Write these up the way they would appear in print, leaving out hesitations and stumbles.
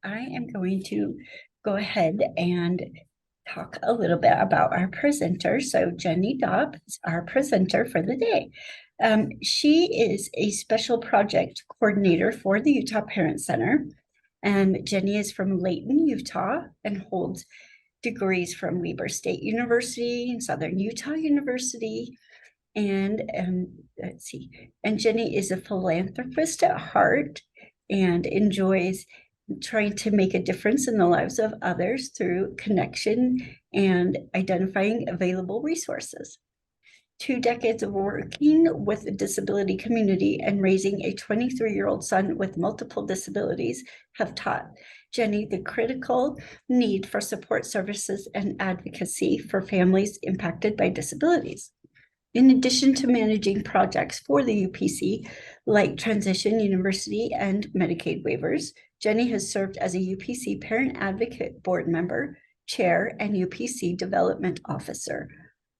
I am going to go ahead and talk a little bit about our presenter. So Jenny Dobb is our presenter for the day. She is a special project coordinator for the Utah Parent Center. Jenny is from Layton, Utah, and holds degrees from Weber State University and Southern Utah University. Let's see, and Jenny is a philanthropist at heart and enjoys trying to make a difference in the lives of others through connection and identifying available resources. 2 decades of working with the disability community and raising a 23-year-old son with multiple disabilities have taught Jenny the critical need for support services and advocacy for families impacted by disabilities. In addition to managing projects for the UPC, like Transition University and Medicaid waivers, Jenny has served as a UPC Parent Advocate Board member, chair, and UPC Development Officer.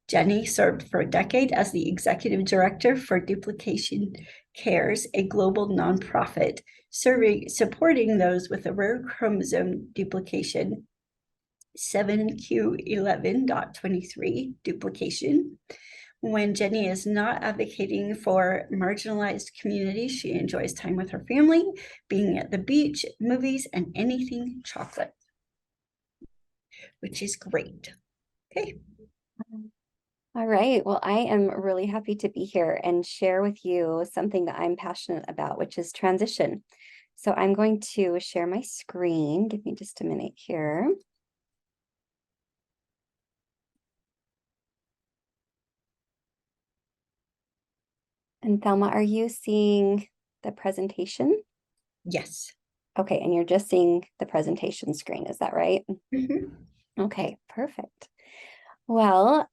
Jenny served for a decade as the Executive Director for Duplication Cares, a global nonprofit supporting those with a rare chromosome duplication 7q11.23 duplication. When Jenny is not advocating for marginalized communities, she enjoys time with her family, being at the beach, movies, and anything chocolate, which is great. Okay. All right. Well, I am really happy to be here and share with you something that I'm passionate about, which is transition. So I'm going to share my screen. Give me just a minute here. And Thelma, are you seeing the presentation? Yes. Okay, and you're just seeing the presentation screen, is that right? Mm-hmm. Okay, perfect. Well,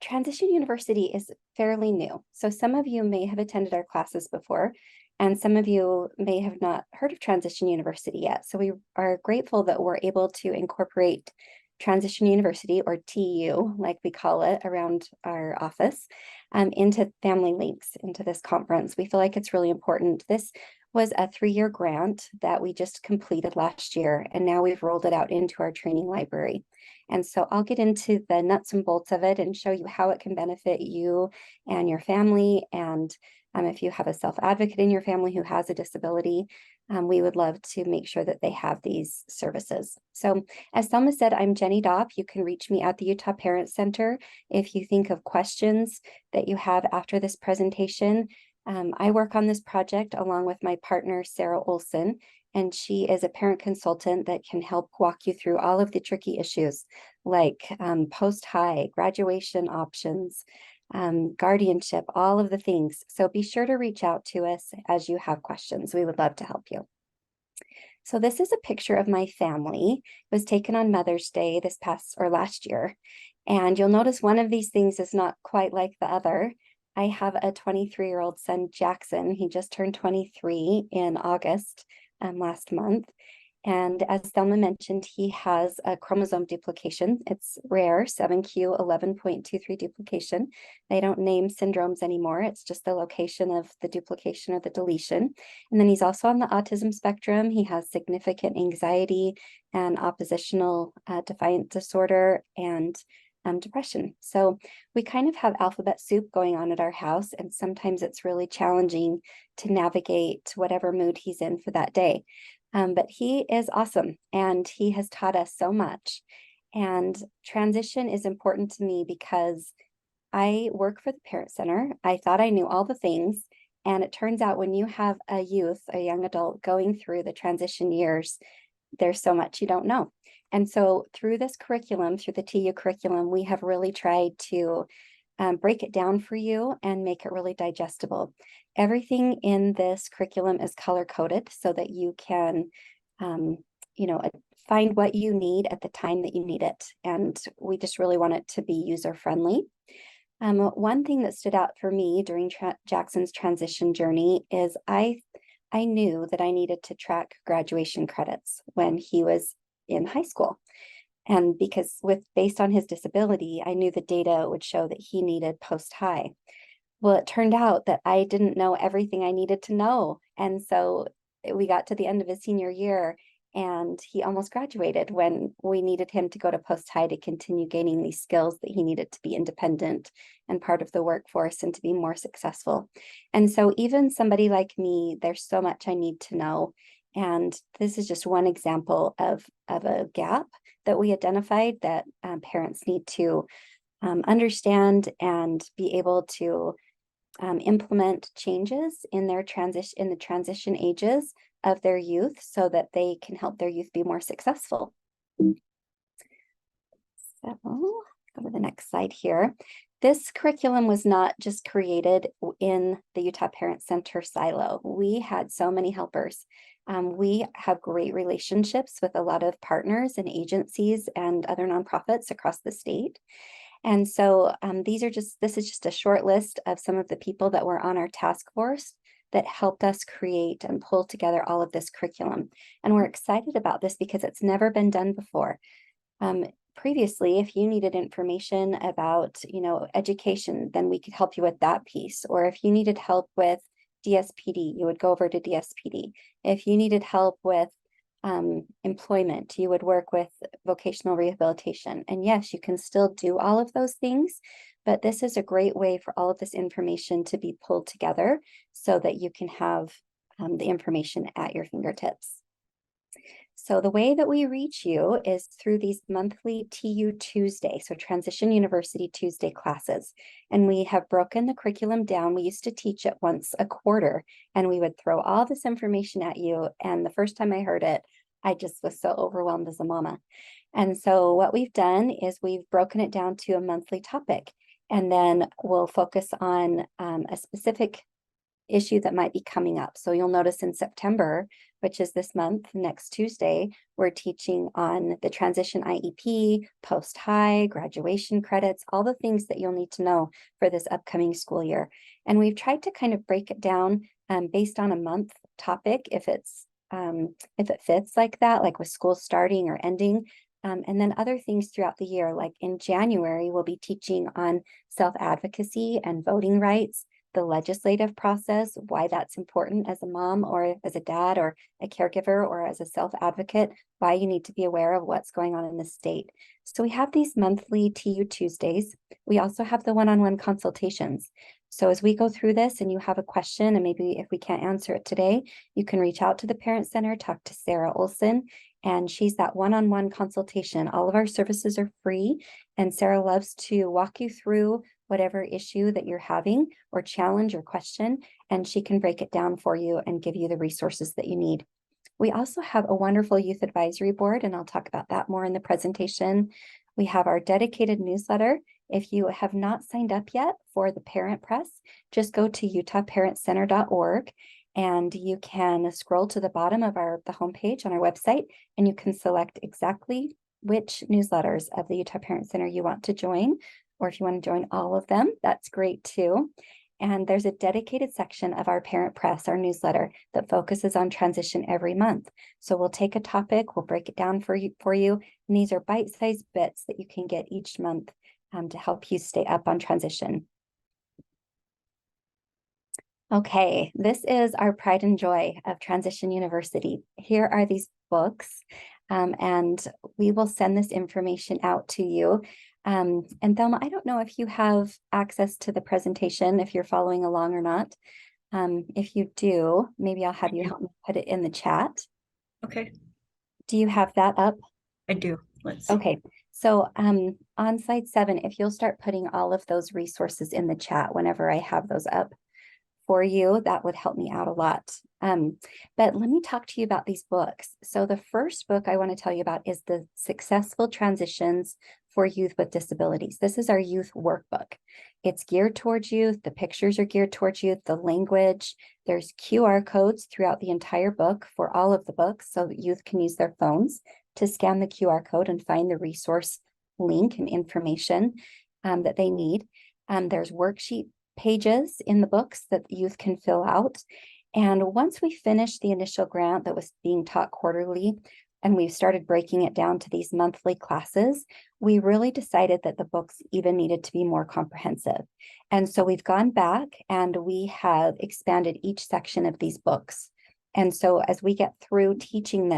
Transition University is fairly new. So some of you may have attended our classes before, and some of you may have not heard of Transition University yet. So we are grateful that we're able to incorporate Transition University, or TU, like we call it around our office, into Family Links, into this conference. We feel like it's really important. This was a 3-year grant that we just completed last year, and now we've rolled it out into our training library. And so I'll get into the nuts and bolts of it and show you how it can benefit you and your family. And if you have a self-advocate in your family who has a disability, we would love to make sure that they have these services. So as Thelma said, I'm Jenny Dobb. You can reach me at the Utah Parent Center if you think of questions that you have after this presentation. I work on this project along with my partner, Sarah Olson, and she is a parent consultant that can help walk you through all of the tricky issues like post-high, graduation options, guardianship, all of the things. So be sure to reach out to us as you have questions. We would love to help you. So this is a picture of my family. It was taken on Mother's Day last year. And you'll notice one of these things is not quite like the other. I have a 23-year-old son, Jackson. He just turned 23 in August last month. And as Thelma mentioned, he has a chromosome duplication. It's rare, 7q11.23 duplication. They don't name syndromes anymore. It's just the location of the duplication or the deletion. And then he's also on the autism spectrum. He has significant anxiety and oppositional defiant disorder and depression. So we kind of have alphabet soup going on at our house, and sometimes it's really challenging to navigate whatever mood he's in for that day. But he is awesome, and he has taught us so much. And transition is important to me because I work for the Parent Center. I thought I knew all the things, and it turns out when you have a young adult going through the transition years, there's so much you don't know. And so through this curriculum, through the TU curriculum, we have really tried to break it down for you and make it really digestible. Everything in this curriculum is color-coded so that you can, find what you need at the time that you need it. And we just really want it to be user-friendly. One thing that stood out for me during Jackson's transition journey is I knew that I needed to track graduation credits when he was in high school. And because based on his disability, I knew the data would show that he needed post-high. Well, it turned out that I didn't know everything I needed to know. And so we got to the end of his senior year and he almost graduated when we needed him to go to post-high to continue gaining these skills that he needed to be independent and part of the workforce and to be more successful. And so even somebody like me, there's so much I need to know. And this is just one example of a gap that we identified that parents need to understand and be able to implement changes in their the transition ages of their youth so that they can help their youth be more successful. So go to the next slide here. This curriculum was not just created in the Utah Parent Center silo. We had so many helpers. We have great relationships with a lot of partners and agencies and other nonprofits across the state. And so this is just a short list of some of the people that were on our task force that helped us create and pull together all of this curriculum. And we're excited about this because it's never been done before. Previously, if you needed information about, education, then we could help you with that piece. Or if you needed help with DSPD, you would go over to DSPD. If you needed help with employment, you would work with vocational rehabilitation. And yes, you can still do all of those things, but this is a great way for all of this information to be pulled together so that you can have the information at your fingertips. So the way that we reach you is through these monthly TU Tuesday, so Transition University Tuesday classes. And we have broken the curriculum down. We used to teach it once a quarter, and we would throw all this information at you. And the first time I heard it, I just was so overwhelmed as a mama. And so what we've done is we've broken it down to a monthly topic, and then we'll focus on a specific issue that might be coming up. So you'll notice in September, which is this month, next Tuesday, we're teaching on the transition IEP, post-high, graduation credits, all the things that you'll need to know for this upcoming school year. And we've tried to kind of break it down based on a month topic, if it fits like that, like with school starting or ending. And then other things throughout the year, like in January, we'll be teaching on self-advocacy and voting rights, the legislative process, why that's important as a mom or as a dad or a caregiver or as a self-advocate, why you need to be aware of what's going on in the state. So we have these monthly TU Tuesdays. We also have the one-on-one consultations. So as we go through this and you have a question, and maybe if we can't answer it today, you can reach out to the Parent Center, talk to Sarah Olson, and she's that one-on-one consultation. All of our services are free, and Sarah loves to walk you through whatever issue that you're having or challenge or question, and she can break it down for you and give you the resources that you need. We also have a wonderful youth advisory board, and I'll talk about that more in the presentation. We have our dedicated newsletter. If you have not signed up yet for the Parent Press, just go to utahparentcenter.org, and you can scroll to the bottom of the homepage on our website, and you can select exactly which newsletters of the Utah Parent Center you want to join. Or if you want to join all of them, that's great too. And there's a dedicated section of our Parent Press, our newsletter, that focuses on transition every month. So we'll take a topic, we'll break it down for you, and these are bite-sized bits that you can get each month to help you stay up on transition. Okay, this is our pride and joy of Transition University. Here are these books, and we will send this information out to you. And Thelma, I don't know if you have access to the presentation, if you're following along or not. If you do, maybe I'll have you help me put it in the chat. Okay, Do you have that up? I do. Let's see. Okay, so on slide 7, if you'll start putting all of those resources in the chat whenever I have those up for you, that would help me out a lot. But let me talk to you about these books. So the first book I want to tell you about is the Successful Transitions for Youth with Disabilities. This is our youth workbook. It's geared towards youth. The pictures are geared towards youth, the language. There's QR codes throughout the entire book for all of the books so that youth can use their phones to scan the QR code and find the resource link and information that they need. There's worksheet pages in the books that the youth can fill out. And once we finished the initial grant that was being taught quarterly, and we started breaking it down to these monthly classes, we really decided that the books even needed to be more comprehensive. And so we've gone back and we have expanded each section of these books. And so as we get through teaching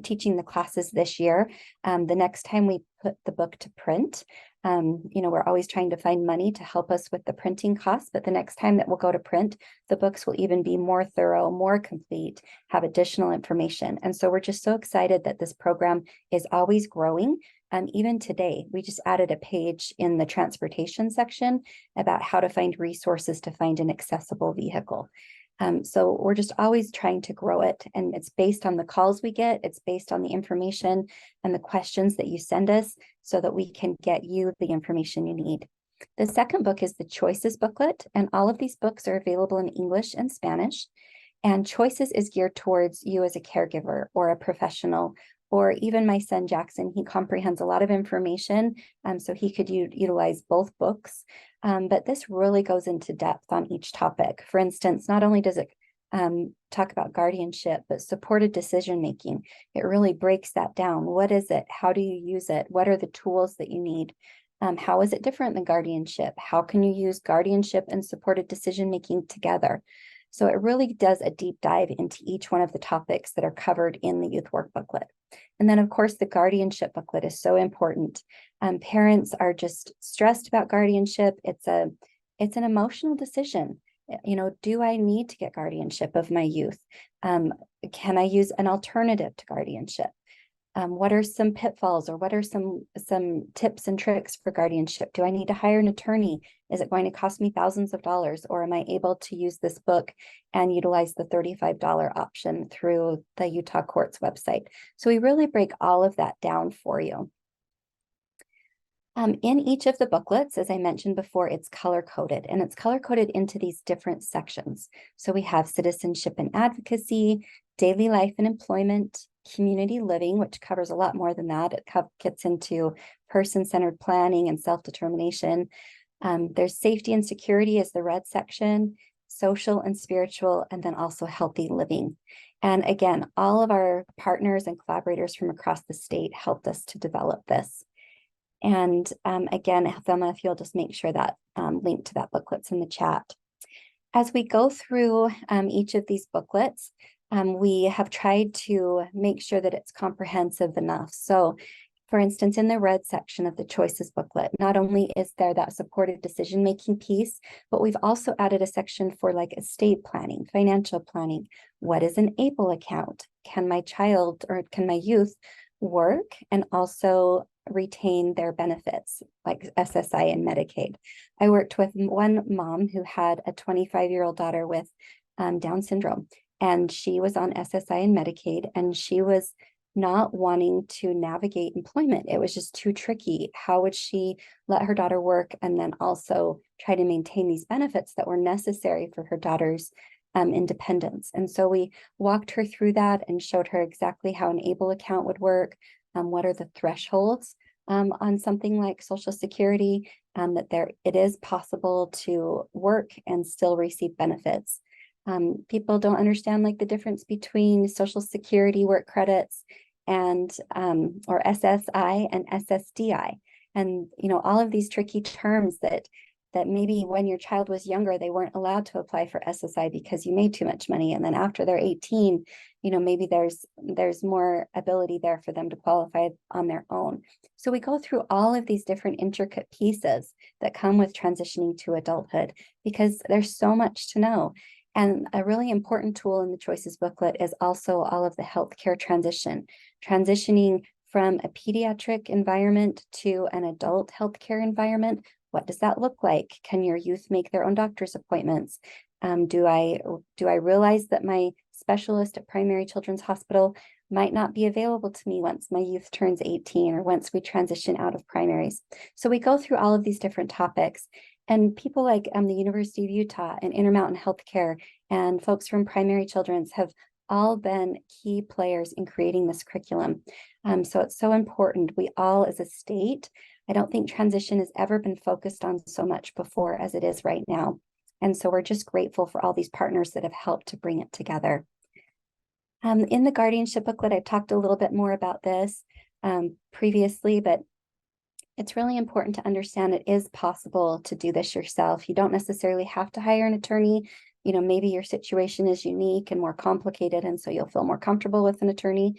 teaching the classes this year. The next time we put the book to print, we're always trying to find money to help us with the printing costs, but the next time that we'll go to print, the books will even be more thorough, more complete, have additional information. And so we're just so excited that this program is always growing. Even today, we just added a page in the transportation section about how to find resources to find an accessible vehicle. So we're just always trying to grow it, and it's based on the calls we get. It's based on the information and the questions that you send us so that we can get you the information you need. The second book is the Choices booklet, and all of these books are available in English and Spanish. And Choices is geared towards you as a caregiver or a professional, or even my son Jackson. He comprehends a lot of information, so he could utilize both books. But this really goes into depth on each topic. For instance, not only does it talk about guardianship, but supported decision making. It really breaks that down. What is it? How do you use it? What are the tools that you need? How is it different than guardianship? How can you use guardianship and supported decision making together? So it really does a deep dive into each one of the topics that are covered in the youth work booklet. And then, of course, the guardianship booklet is so important. Parents are just stressed about guardianship. It's an emotional decision. Do I need to get guardianship of my youth? Can I use an alternative to guardianship? What are some pitfalls, or what are some tips and tricks for guardianship? Do I need to hire an attorney? Is it going to cost me thousands of dollars, or am I able to use this book and utilize the $35 option through the Utah Courts website? So we really break all of that down for you. In each of the booklets, as I mentioned before, it's color-coded, and it's color-coded into these different sections. So we have citizenship and advocacy, daily life and employment, community living, which covers a lot more than that. It gets into person-centered planning and self-determination. There's safety and security as the red section, social and spiritual, and then also healthy living. And again, all of our partners and collaborators from across the state helped us to develop this. And again, Thelma, if you'll just make sure that link to that booklet's in the chat. As we go through each of these booklets, we have tried to make sure that it's comprehensive enough. So, for instance, in the red section of the Choices booklet, not only is there that supported decision-making piece, but we've also added a section for like estate planning, financial planning. What is an ABLE account? Can my child or can my youth work and also retain their benefits like SSI and Medicaid? I worked with one mom who had a 25-year-old daughter with Down syndrome, and she was on SSI and Medicaid, and she was not wanting to navigate employment. It was just too tricky. How would she let her daughter work and then also try to maintain these benefits that were necessary for her daughter's independence? And so we walked her through that and showed her exactly how an ABLE account would work. What are the thresholds on something like Social Security, that it is possible to work and still receive benefits. People don't understand like the difference between Social Security work credits and or SSI and SSDI, and all of these tricky terms that maybe when your child was younger they weren't allowed to apply for SSI because you made too much money, and then after they're 18, maybe there's more ability there for them to qualify on their own. So we go through all of these different intricate pieces that come with transitioning to adulthood, because there's so much to know. And a really important tool in the Choices booklet is also all of the healthcare transitioning from a pediatric environment to an adult healthcare environment. What does that look like? Can your youth make their own doctor's appointments? Do I realize that my specialist at Primary Children's Hospital might not be available to me once my youth turns 18 or once we transition out of primaries? So we go through all of these different topics. And people like the University of Utah and Intermountain Healthcare and folks from Primary Children's have all been key players in creating this curriculum. So it's so important. We all, as a state, I don't think transition has ever been focused on so much before as it is right now. And so we're just grateful for all these partners that have helped to bring it together. In the guardianship booklet, I've talked a little bit more about this previously, but it's really important to understand it is possible to do this yourself. You don't necessarily have to hire an attorney. Maybe your situation is unique and more complicated, and so you'll feel more comfortable with an attorney.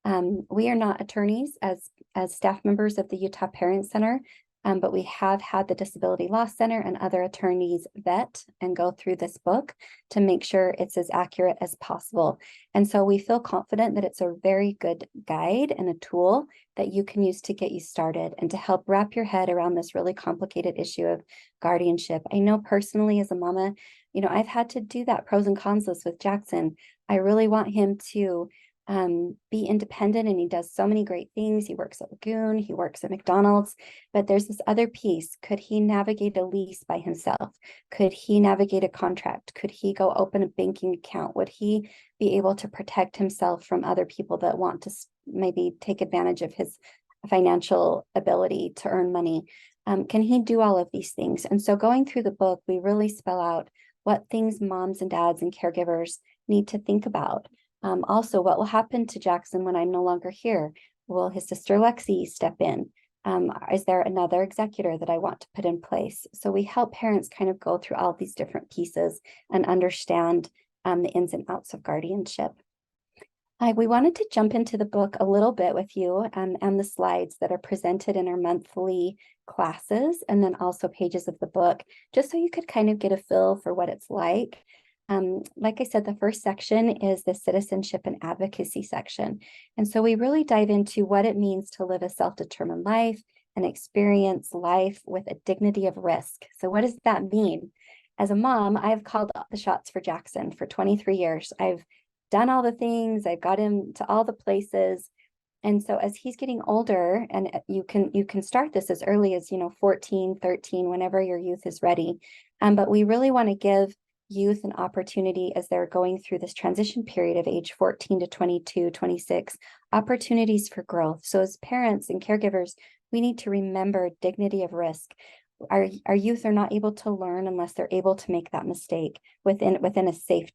We are not attorneys as staff members of the Utah Parent Center, but we have had the Disability Law Center and other attorneys vet and go through this book to make sure it's as accurate as possible. And so we feel confident that it's a very good guide and a tool that you can use to get you started and to help wrap your head around this really complicated issue of guardianship. I know personally as a mama, I've had to do that pros and cons list with Jackson. I really want him to be independent, and he does so many great things. He works at Lagoon, he works at McDonald's, but there's this other piece. Could he navigate a lease by himself? Could he navigate a contract? Could he go open a banking account? Would he be able to protect himself from other people that want to maybe take advantage of his financial ability to earn money? Can he do all of these things? And so going through the book, we really spell out what things moms and dads and caregivers need to think about. Also, what will happen to Jackson when I'm no longer here? Will his sister Lexi step in? Is there another executor that I want to put in place? So we help parents kind of go through all these different pieces and understand the ins and outs of guardianship. We wanted to jump into the book a little bit with you and the slides that are presented in our monthly classes, and then also pages of the book, just so you could kind of get a feel for what it's like. Like I said, the first section is the citizenship and advocacy section. And so we really dive into what it means to live a self-determined life and experience life with a dignity of risk. So what does that mean? As a mom, I've called the shots for Jackson for 23 years. I've done all the things, I've got him to all the places. And so as he's getting older, and you can start this as early as 14, 13, whenever your youth is ready. But we really want to give youth an opportunity as they're going through this transition period of age 14 to 22, 26, opportunities for growth. So as parents and caregivers, we need to remember dignity of risk. Our youth are not able to learn unless they're able to make that mistake within a safe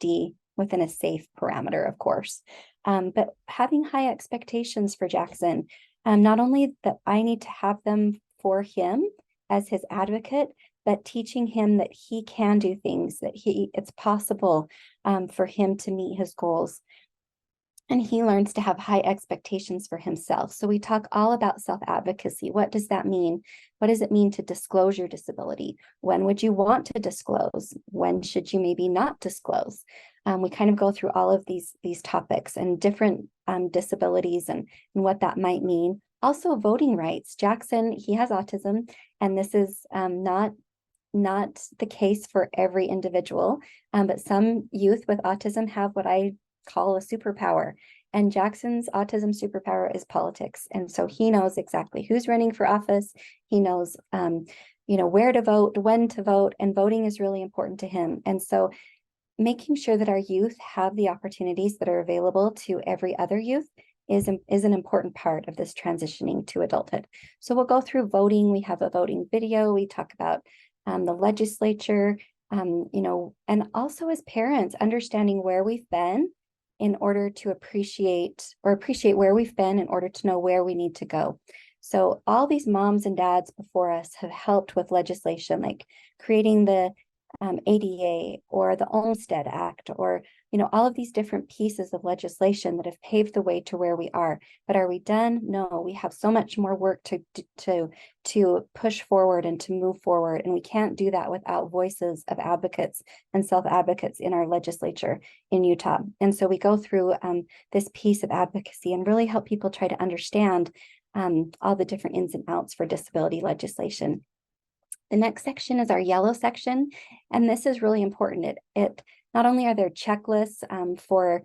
parameter, of course. But having high expectations for Jackson, not only that I need to have them for him as his advocate, but teaching him that he can do things, that it's possible for him to meet his goals. And he learns to have high expectations for himself. So we talk all about self-advocacy. What does that mean? What does it mean to disclose your disability? When would you want to disclose? When should you maybe not disclose? We kind of go through all of these topics and different disabilities and what that might mean. Also, voting rights. Jackson, he has autism, and this is not the case for every individual, but some youth with autism have what I call a superpower. And Jackson's autism superpower is politics. And so he knows exactly who's running for office. He knows, where to vote, when to vote, and voting is really important to him. And so making sure that our youth have the opportunities that are available to every other youth is an important part of this transitioning to adulthood. So we'll go through voting. We have a voting video. We talk about the legislature, and also as parents, understanding where we've been in order to appreciate where we've been in order to know where we need to go. So all these moms and dads before us have helped with legislation, like creating the ADA or the Olmstead Act, or all of these different pieces of legislation that have paved the way to where we are. But are we done? No, we have so much more work to push forward and to move forward, and we can't do that without voices of advocates and self-advocates in our legislature in Utah. And so we go through this piece of advocacy and really help people try to understand all the different ins and outs for disability legislation. The next section is our yellow section, and this is really important. It not only are there checklists for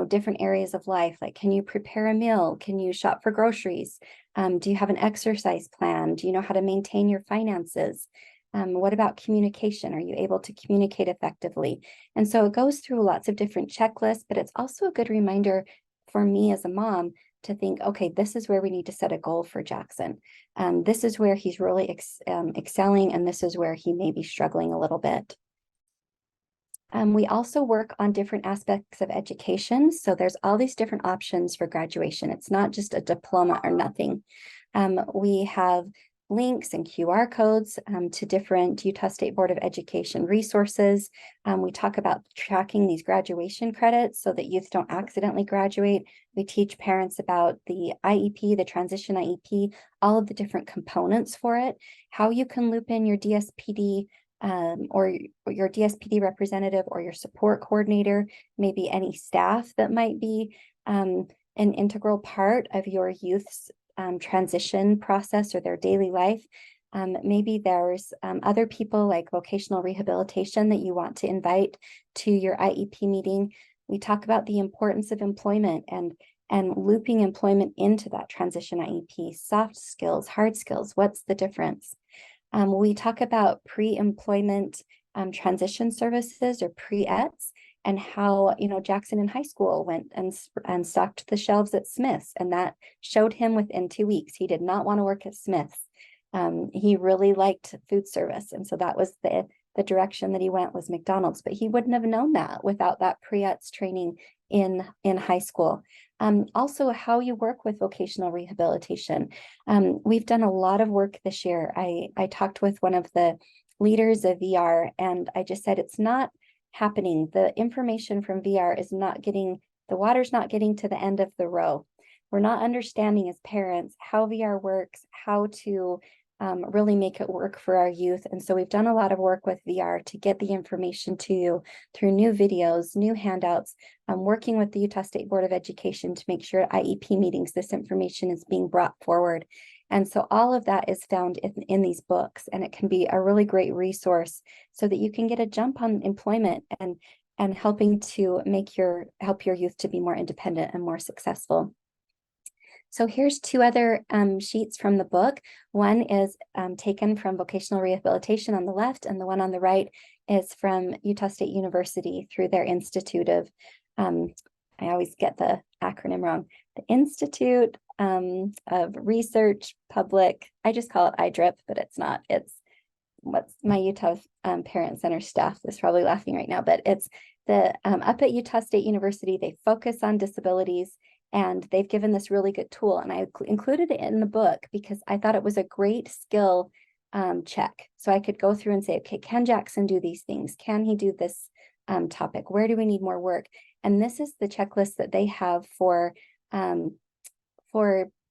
different areas of life, like can you prepare a meal, can you shop for groceries, do you have an exercise plan, do you know how to maintain your finances, what about communication, are you able to communicate effectively? And so it goes through lots of different checklists, but it's also a good reminder for me as a mom to think, okay, this is where we need to set a goal for Jackson. This is where he's really excelling, and this is where he may be struggling a little bit. We also work on different aspects of education. So there's all these different options for graduation. It's not just a diploma or nothing. We have links and QR codes to different Utah State Board of Education resources. We talk about tracking these graduation credits so that youth don't accidentally graduate. We teach parents about the IEP, the transition IEP, all of the different components for it, how you can loop in your DSPD or your DSPD representative or your support coordinator, maybe any staff that might be an integral part of your youth's transition process or their daily life. Maybe there's other people like vocational rehabilitation that you want to invite to your IEP meeting. We talk about the importance of employment and looping employment into that transition IEP, soft skills, hard skills, what's the difference? We talk about pre-employment transition services or pre-ETS, and how, Jackson in high school went and stocked the shelves at Smith's, and that showed him within 2 weeks he did not want to work at Smith's. He really liked food service, and so that was the direction that he went, was McDonald's, but he wouldn't have known that without that pre-ETS training in high school. Also, how you work with vocational rehabilitation. We've done a lot of work this year. I talked with one of the leaders of VR, and I just said, it's not happening. The information from VR is not getting, the water's not getting to the end of the row. We're not understanding as parents how VR works, how to really make it work for our youth. And so we've done a lot of work with VR to get the information to you through new videos, new handouts, working with the Utah State Board of Education to make sure at IEP meetings this information is being brought forward. And so all of that is found in these books, and it can be a really great resource so that you can get a jump on employment and helping to help your youth to be more independent and more successful. So here's two other sheets from the book. One is taken from vocational rehabilitation on the left, and the one on the right is from Utah State University through their Institute of, I always get the acronym wrong, the Institute of Research Public, I just call it IDRIP, but it's not. It's what's my Utah Parent Center staff is probably laughing right now, but it's the up at Utah State University, they focus on disabilities, and they've given this really good tool, and I included it in the book because I thought it was a great skill check. So I could go through and say, okay, can Jackson do these things? Can he do this topic? Where do we need more work? And this is the checklist that they have for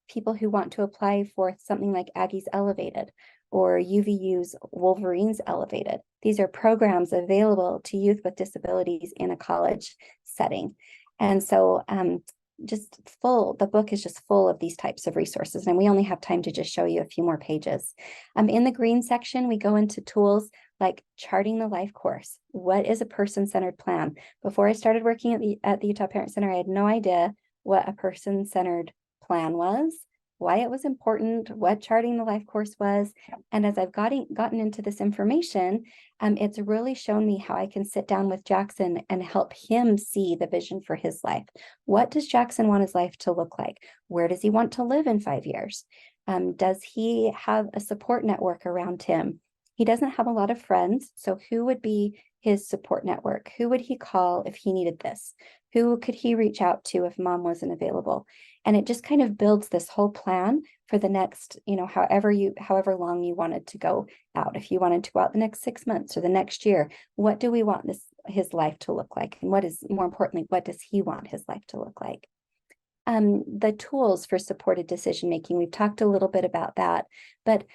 people who want to apply for something like Aggies Elevated or UVU's Wolverines Elevated. These are programs available to youth with disabilities in a college setting. And so the book is just full of these types of resources, and we only have time to just show you a few more pages. In the green section, we go into tools like charting the life course. What is a person-centered plan? Before I started working at the Utah Parent Center, I had no idea what a person-centered plan was, why it was important, what charting the life course was. And as I've gotten into this information, it's really shown me how I can sit down with Jackson and help him see the vision for his life. What does Jackson want his life to look like? Where does he want to live in 5 years? Does he have a support network around him? He doesn't have a lot of friends, so who would be his support network? Who would he call if he needed this? Who could he reach out to if mom wasn't available? And it just kind of builds this whole plan for the next, however long you wanted to go out. If you wanted to go out the next 6 months or the next year, what do we want his life to look like? And more importantly, what does he want his life to look like? The tools for supported decision-making, we've talked a little bit about that, but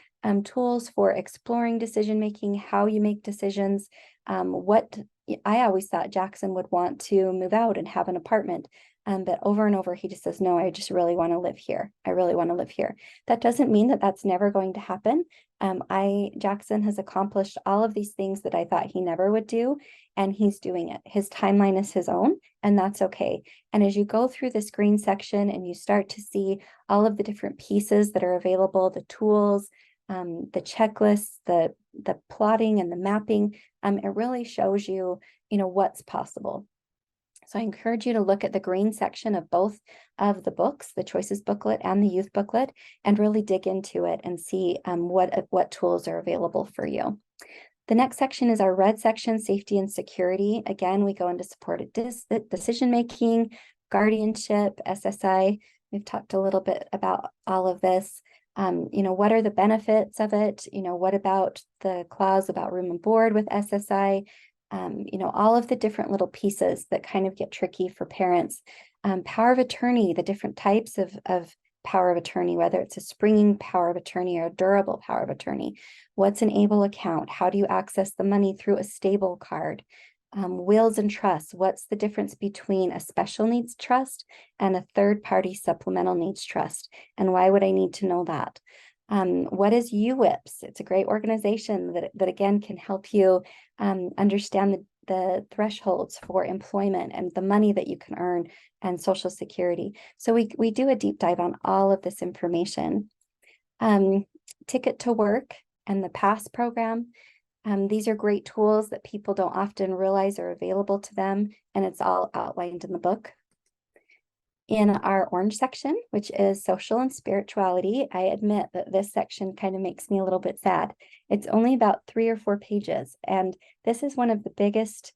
tools for exploring decision-making, how you make decisions, what I always thought Jackson would want to move out and have an apartment. But over and over, he just says, no, I just really want to live here. I really want to live here. That doesn't mean that that's never going to happen. Jackson has accomplished all of these things that I thought he never would do, and he's doing it. His timeline is his own, and that's okay. And as you go through this green section and you start to see all of the different pieces that are available, the tools, the checklists, the plotting and the mapping, it really shows you, what's possible. So I encourage you to look at the green section of both of the books, the Choices booklet and the Youth booklet, and really dig into it and see what tools are available for you. The next section is our red section, Safety and Security. Again, we go into supported decision-making, guardianship, SSI. We've talked a little bit about all of this. What are the benefits of it? What about the clause about room and board with SSI? All of the different little pieces that kind of get tricky for parents. Power of attorney, the different types of power of attorney, whether it's a springing power of attorney or a durable power of attorney. What's an able account? How do you access the money through a stable card? Wills and trusts. What's the difference between a special needs trust and a third party supplemental needs trust? And why would I need to know that? What is UWIPS? It's a great organization that again can help you understand the thresholds for employment and the money that you can earn and Social Security. So we do a deep dive on all of this information. Ticket to Work and the PASS program. These are great tools that people don't often realize are available to them, and it's all outlined in the book. In our orange section, which is social and spirituality, I admit that this section kind of makes me a little bit sad. It's only about 3 or 4 pages, and this is one of the biggest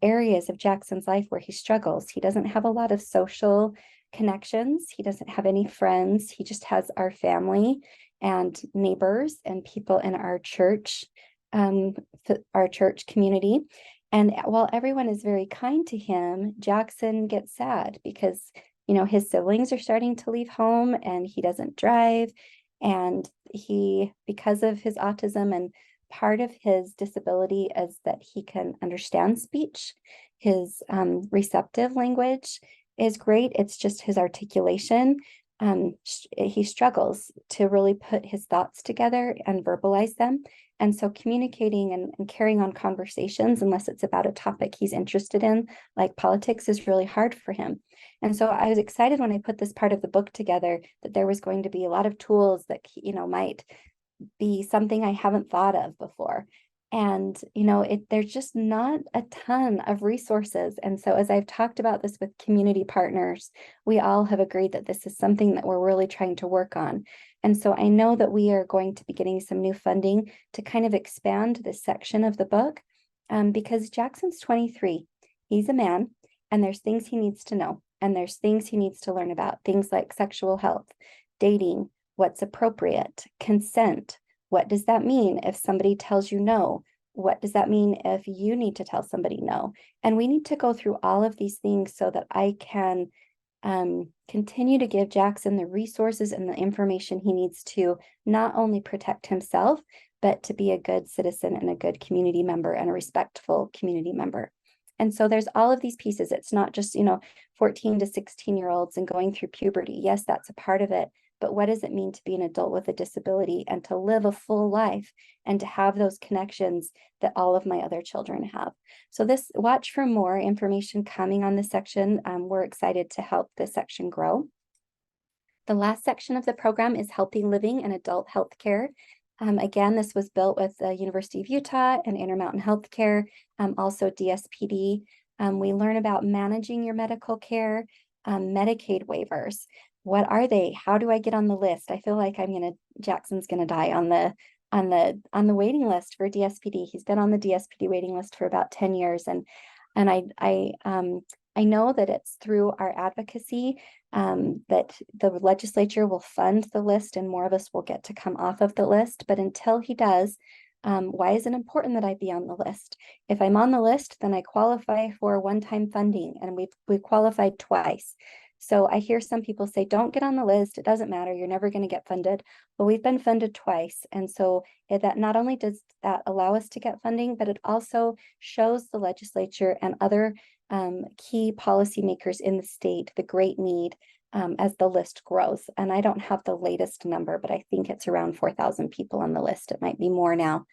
areas of Jackson's life where he struggles. He doesn't have a lot of social connections. He doesn't have any friends. He just has our family and neighbors and people in our church community. And while everyone is very kind to him, Jackson gets sad because, his siblings are starting to leave home and he doesn't drive. And because of his autism and part of his disability is that he can understand speech, his receptive language is great. It's just his articulation. He struggles to really put his thoughts together and verbalize them. And so communicating and carrying on conversations, unless it's about a topic he's interested in, like politics, is really hard for him. And so I was excited when I put this part of the book together that there was going to be a lot of tools that, might be something I haven't thought of before. And, there's just not a ton of resources. And so as I've talked about this with community partners, we all have agreed that this is something that we're really trying to work on. And so I know that we are going to be getting some new funding to kind of expand this section of the book, because Jackson's 23. He's a man, and there's things he needs to know, and there's things he needs to learn about, things like sexual health, dating, what's appropriate, consent. What does that mean if somebody tells you no? What does that mean if you need to tell somebody no? And we need to go through all of these things so that I can continue to give Jackson the resources and the information he needs to not only protect himself, but to be a good citizen and a good community member and a respectful community member. And so there's all of these pieces. It's not just, 14 to 16-year-olds and going through puberty. Yes, that's a part of it. But what does it mean to be an adult with a disability and to live a full life and to have those connections that all of my other children have? So watch for more information coming on this section. We're excited to help this section grow. The last section of the program is Healthy Living and Adult Healthcare. Again, this was built with the University of Utah and Intermountain Healthcare, also DSPD. We learn about managing your medical care, Medicaid waivers. What are they? How do I get on the list? I feel like Jackson's gonna die on the waiting list for DSPD. He's been on the DSPD waiting list for about 10 years. And I know that it's through our advocacy that the legislature will fund the list and more of us will get to come off of the list. But until he does, why is it important that I be on the list? If I'm on the list, then I qualify for one-time funding, and we qualified twice. So I hear some people say, don't get on the list. It doesn't matter. You're never going to get funded. But we've been funded twice. And so that not only does that allow us to get funding, but it also shows the legislature and other key policymakers in the state the great need as the list grows. And I don't have the latest number, but I think it's around 4,000 people on the list. It might be more now.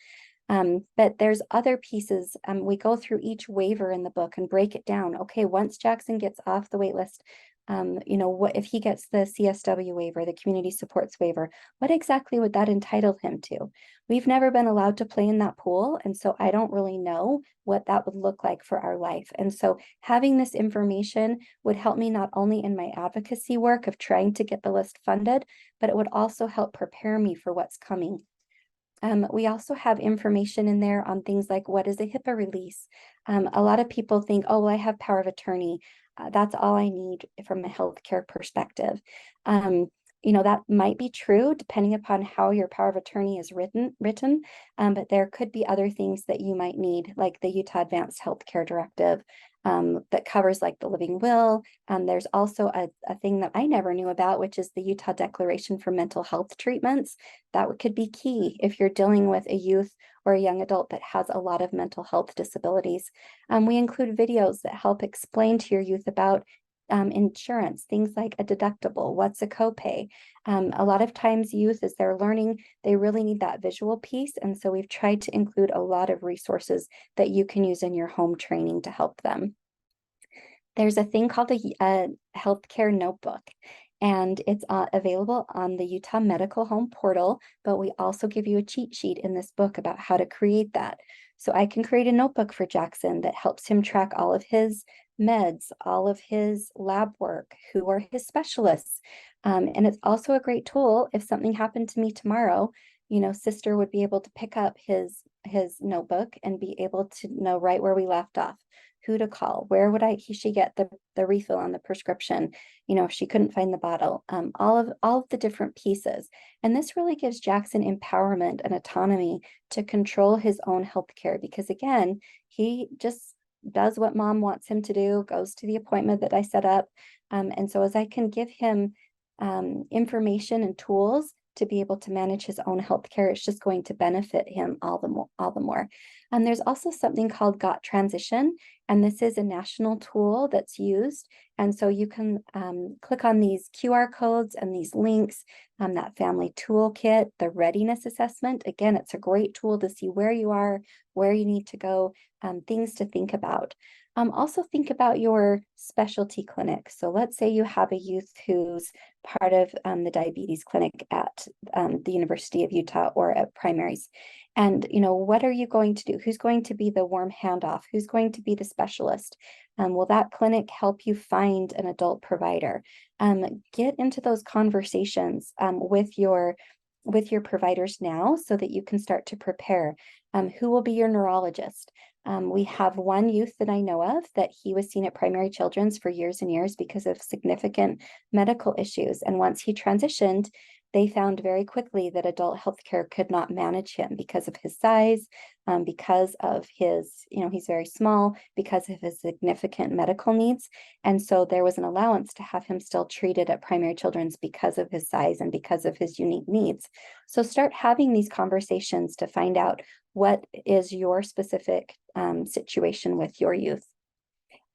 But there's other pieces. We go through each waiver in the book and break it down. Okay, once Jackson gets off the wait list, what if he gets the CSW waiver, the community supports waiver, what exactly would that entitle him to? We've never been allowed to play in that pool. And so I don't really know what that would look like for our life. And so having this information would help me not only in my advocacy work of trying to get the list funded, but it would also help prepare me for what's coming. We also have information in there on things like what is a HIPAA release. A lot of people think, oh, well, I have power of attorney. That's all I need from a healthcare perspective. that might be true depending upon how your power of attorney is written, but there could be other things that you might need, like the Utah Advanced Healthcare Directive, that covers like the living will. There's also a thing that I never knew about, which is the Utah Declaration for Mental Health Treatments. That could be key if you're dealing with a youth or a young adult that has a lot of mental health disabilities. We include videos that help explain to your youth about insurance, things like a deductible, what's a copay. A lot of times youth, as they're learning, they really need that visual piece. And so we've tried to include a lot of resources that you can use in your home training to help them. There's a thing called a healthcare notebook, and it's available on the Utah Medical Home Portal, but we also give you a cheat sheet in this book about how to create that. So I can create a notebook for Jackson that helps him track all of his meds, all of his lab work, who are his specialists. And it's also a great tool if something happened to me tomorrow, sister would be able to pick up his notebook and be able to know right where we left off, who to call, where would she get the refill on the prescription, if she couldn't find the bottle, all of the different pieces. And this really gives Jackson empowerment and autonomy to control his own healthcare, because again, he just does what mom wants him to do, goes to the appointment that I set up. And so as I can give him information and tools to be able to manage his own healthcare, it's just going to benefit him all the more. And there's also something called Got Transition, and this is a national tool that's used. And so you can click on these QR codes and these links, that family toolkit, the readiness assessment. Again, it's a great tool to see where you are, where you need to go, things to think about. Also think about your specialty clinic. So let's say you have a youth who's part of the diabetes clinic at the University of Utah or at primaries. And, what are you going to do? Who's going to be the warm handoff? Who's going to be the specialist? Will that clinic help you find an adult provider? Get into those conversations with your providers now so that you can start to prepare. Who will be your neurologist? We have one youth that I know of that he was seen at Primary Children's for years and years because of significant medical issues. And once he transitioned, they found very quickly that adult healthcare could not manage him because of his size, because of his, he's very small, because of his significant medical needs. And so there was an allowance to have him still treated at Primary Children's because of his size and because of his unique needs. So start having these conversations to find out what is your specific situation with your youth.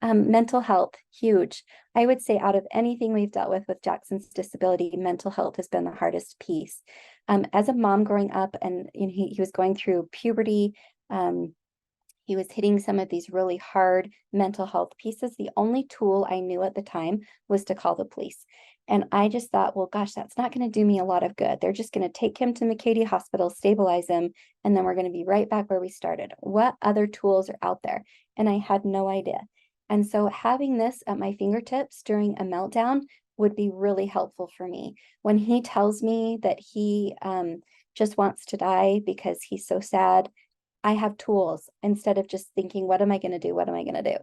Mental health, huge. I would say out of anything we've dealt with Jackson's disability, mental health has been the hardest piece. As a mom growing up, and he was going through puberty, he was hitting some of these really hard mental health pieces. The only tool I knew at the time was to call the police. And I just thought, well, gosh, that's not going to do me a lot of good. They're just going to take him to McCady Hospital, stabilize him, and then we're going to be right back where we started. What other tools are out there? And I had no idea. And so having this at my fingertips during a meltdown would be really helpful for me. When he tells me that he just wants to die because he's so sad, I have tools instead of just thinking, what am I going to do? What am I going to do?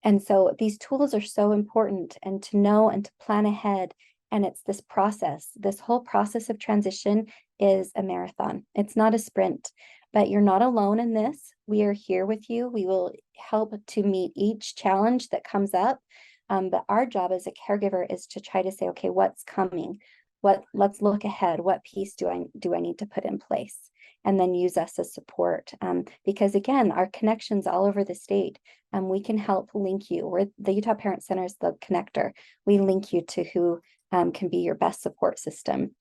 And so these tools are so important, and to know and to plan ahead. And it's this process. This whole process of transition is a marathon. It's not a sprint, but you're not alone in this. We are here with you. We will help to meet each challenge that comes up. But our job as a caregiver is to try to say, okay, what's coming? Let's look ahead. What piece do I need to put in place? And then use us as support. Because again, our connections all over the state, we can help link you. The Utah Parent Center is the connector. We link you to who can be your best support system.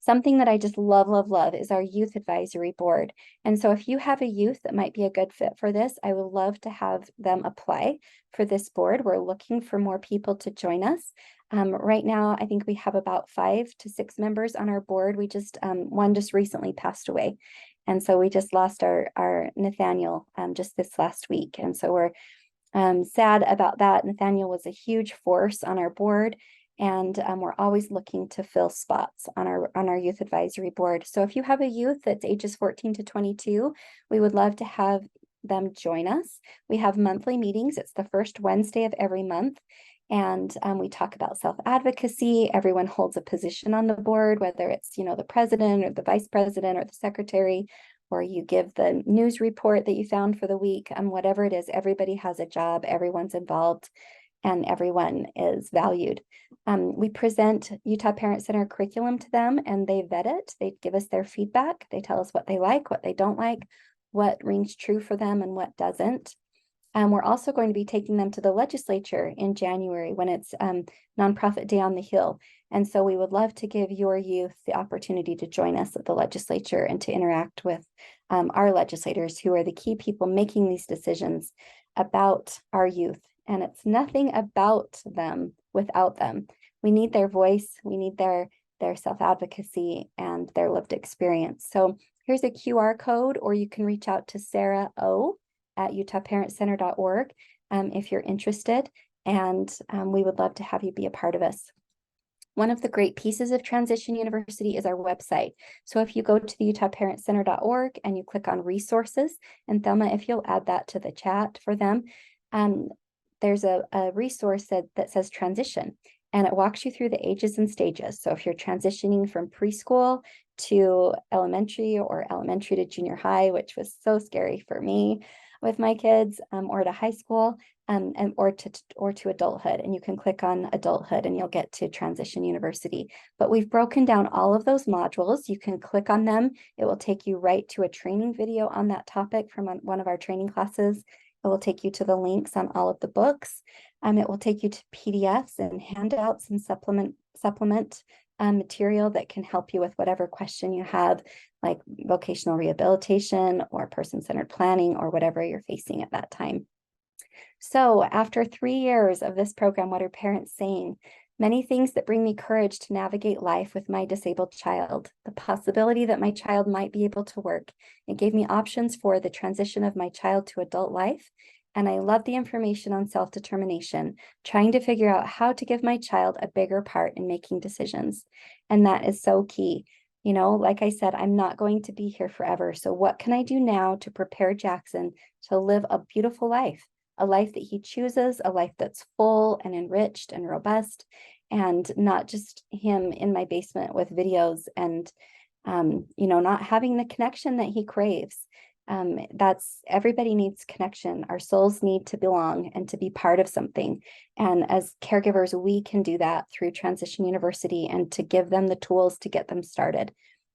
Something that I just love, love, love is our youth advisory board. And so if you have a youth that might be a good fit for this, I would love to have them apply for this board. We're looking for more people to join us. Right now, I think we have about 5 to 6 members on our board. We just, one just recently passed away. And so we just lost our Nathaniel just this last week. And so we're sad about that. Nathaniel was a huge force on our board. And we're always looking to fill spots on our youth advisory board. So if you have a youth that's ages 14 to 22, we would love to have them join us. We have monthly meetings. It's the first Wednesday of every month. And we talk about self-advocacy. Everyone holds a position on the board, whether it's, the president or the vice president or the secretary, or you give the news report that you found for the week, whatever it is, everybody has a job, everyone's involved, and everyone is valued. We present Utah Parent Center curriculum to them, and they vet it. They give us their feedback. They tell us what they like, what they don't like, what rings true for them and what doesn't. We're also going to be taking them to the legislature in January when it's Nonprofit Day on the Hill. And so we would love to give your youth the opportunity to join us at the legislature and to interact with our legislators, who are the key people making these decisions about our youth. And it's nothing about them without them. We need their voice. We need their self-advocacy and their lived experience. So here's a QR code, or you can reach out to Sarah O at utahparentcenter.org if you're interested. And we would love to have you be a part of us. One of the great pieces of Transition University is our website. So if you go to the utahparentcenter.org and you click on resources, and Thelma, if you'll add that to the chat for them, there's a resource that says transition, and it walks you through the ages and stages. So if you're transitioning from preschool to elementary, or elementary to junior high, which was so scary for me with my kids, or to high school, or to adulthood, and you can click on adulthood and you'll get to Transition University. But we've broken down all of those modules. You can click on them. It will take you right to a training video on that topic from one of our training classes. It will take you to the links on all of the books. It will take you to PDFs and handouts and supplement material that can help you with whatever question you have, like vocational rehabilitation or person-centered planning, or whatever you're facing at that time. So after 3 years of this program, what are parents saying? Many things that bring me courage to navigate life with my disabled child. The possibility that my child might be able to work. It gave me options for the transition of my child to adult life. And I love the information on self-determination, trying to figure out how to give my child a bigger part in making decisions. And that is so key. Like I said, I'm not going to be here forever. So what can I do now to prepare Jackson to live a beautiful life? A life that he chooses, a life that's full and enriched and robust, and not just him in my basement with videos and, not having the connection that he craves. Everybody needs connection. Our souls need to belong and to be part of something. And as caregivers, we can do that through Transition University and to give them the tools to get them started.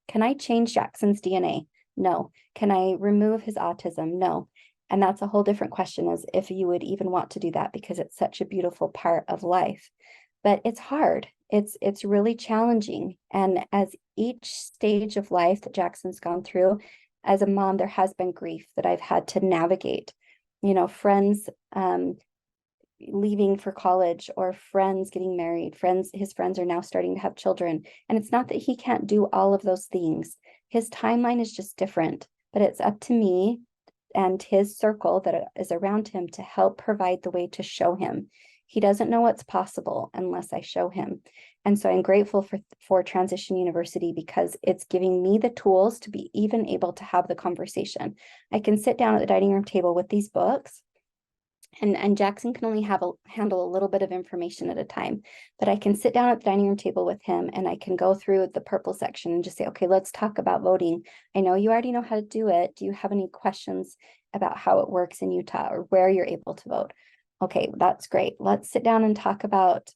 Can I change Jackson's DNA? No. Can I remove his autism? No. And that's a whole different question, as if you would even want to do that, because it's such a beautiful part of life. But it's hard. It's really challenging. And as each stage of life that Jackson's gone through, as a mom, there has been grief that I've had to navigate. Friends leaving for college, or friends getting married. His friends are now starting to have children. And it's not that he can't do all of those things. His timeline is just different, but it's up to me and his circle that is around him to help provide the way to show him. He doesn't know what's possible unless I show him. And so I'm grateful for Transition University, because it's giving me the tools to be even able to have the conversation. I can sit down at the dining room table with these books, and Jackson can only handle a little bit of information at a time, but I can sit down at the dining room table with him, and I can go through the purple section and just say, okay, let's talk about voting. I know you already know how to do it. Do you have any questions about how it works in Utah, or where you're able to vote? Okay, that's great. Let's sit down and talk about,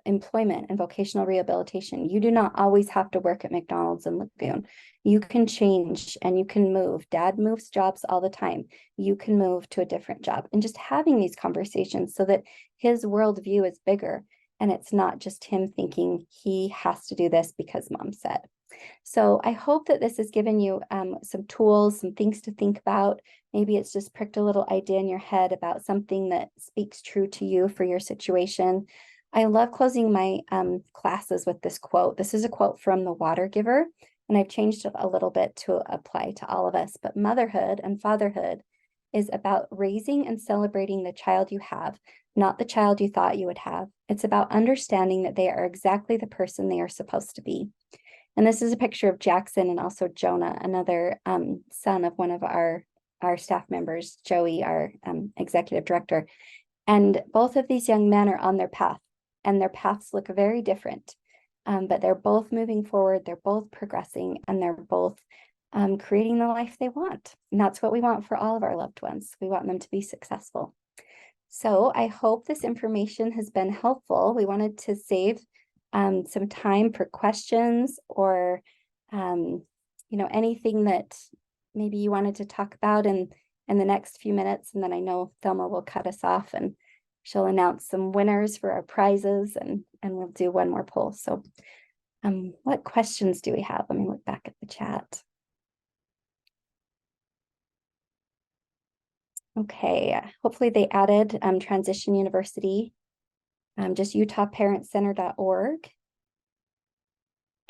employment and vocational rehabilitation. You do not always have to work at McDonald's and Lagoon. You can change and you can move. Dad moves jobs all the time. You can move to a different job, and just having these conversations so that his worldview is bigger, and it's not just him thinking he has to do this because mom said. So I hope that this has given you some tools, some things to think about. Maybe it's just pricked a little idea in your head about something that speaks true to you for your situation. I love closing my classes with this quote. This is a quote from The Water Giver, and I've changed it a little bit to apply to all of us. But motherhood and fatherhood is about raising and celebrating the child you have, not the child you thought you would have. It's about understanding that they are exactly the person they are supposed to be. And this is a picture of Jackson and also Jonah, another son of one of our staff members, Joey, our executive director. And both of these young men are on their path, and their paths look very different. But they're both moving forward, they're both progressing, and they're both creating the life they want. And that's what we want for all of our loved ones. We want them to be successful. So I hope this information has been helpful. We wanted to save some time for questions or anything that maybe you wanted to talk about in the next few minutes. And then I know Thelma will cut us off and she'll announce some winners for our prizes and we'll do one more poll. So what questions do we have? Let me look back at the chat. Okay, hopefully they added Transition University, just utahparentcenter.org.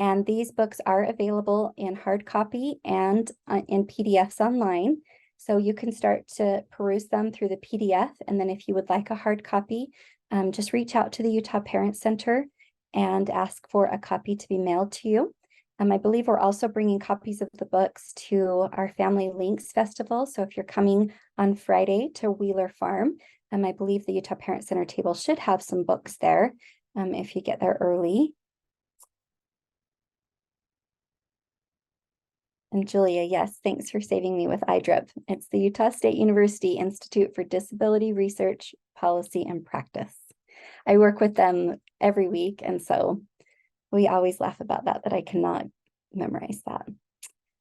And these books are available in hard copy and in PDFs online. So you can start to peruse them through the PDF. And then if you would like a hard copy, just reach out to the Utah Parent Center and ask for a copy to be mailed to you. I believe we're also bringing copies of the books to our Family Links Festival. So if you're coming on Friday to Wheeler Farm, I believe the Utah Parent Center table should have some books there if you get there early. And Julia, yes, thanks for saving me with iDrip. It's the Utah State University Institute for Disability Research, Policy, and Practice. I work with them every week, and so we always laugh about that I cannot memorize that.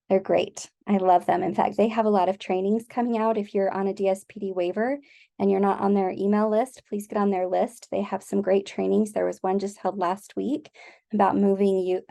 They're great. I love them. In fact, they have a lot of trainings coming out. If you're on a DSPD waiver and you're not on their email list, please get on their list. They have some great trainings. There was one just held last week about moving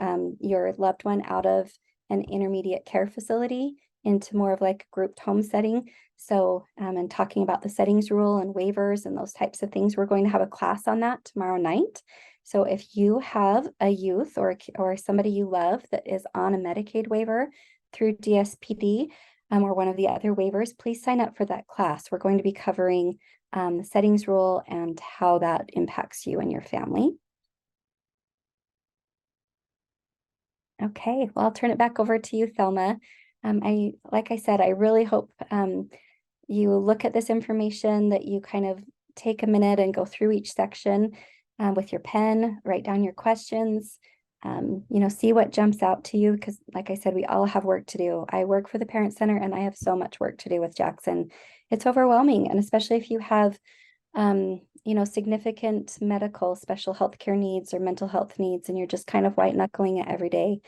your loved one out of an intermediate care facility into more of like a grouped home setting. So, and talking about the settings rule and waivers and those types of things, we're going to have a class on that tomorrow night. So if you have a youth or somebody you love that is on a Medicaid waiver through DSPD or one of the other waivers, please sign up for that class. We're going to be covering the settings rule and how that impacts you and your family. Okay, well, I'll turn it back over to you, Thelma. Like I said, I really hope you look at this information, that you kind of take a minute and go through each section with your pen, write down your questions, see what jumps out to you, because like I said, we all have work to do. I work for the Parent Center and I have so much work to do with Jackson. It's overwhelming. And especially if you have significant medical special health care needs or mental health needs, and you're just kind of white knuckling it every day.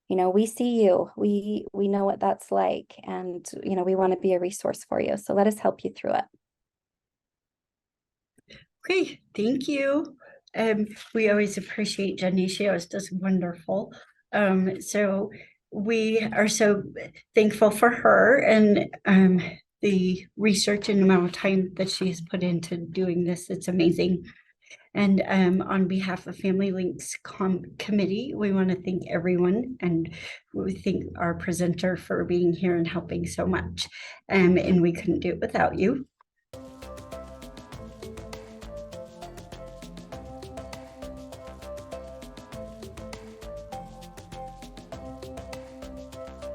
We see you, we know what that's like, and we want to be a resource for you. So let us help you through it. Okay, thank you. We always appreciate Jenny. She always does wonderful. So we are so thankful for her and the research and amount of time that she has put into doing this. It's amazing. And on behalf of Family Links Committee, we want to thank everyone, and we thank our presenter for being here and helping so much. And we couldn't do it without you.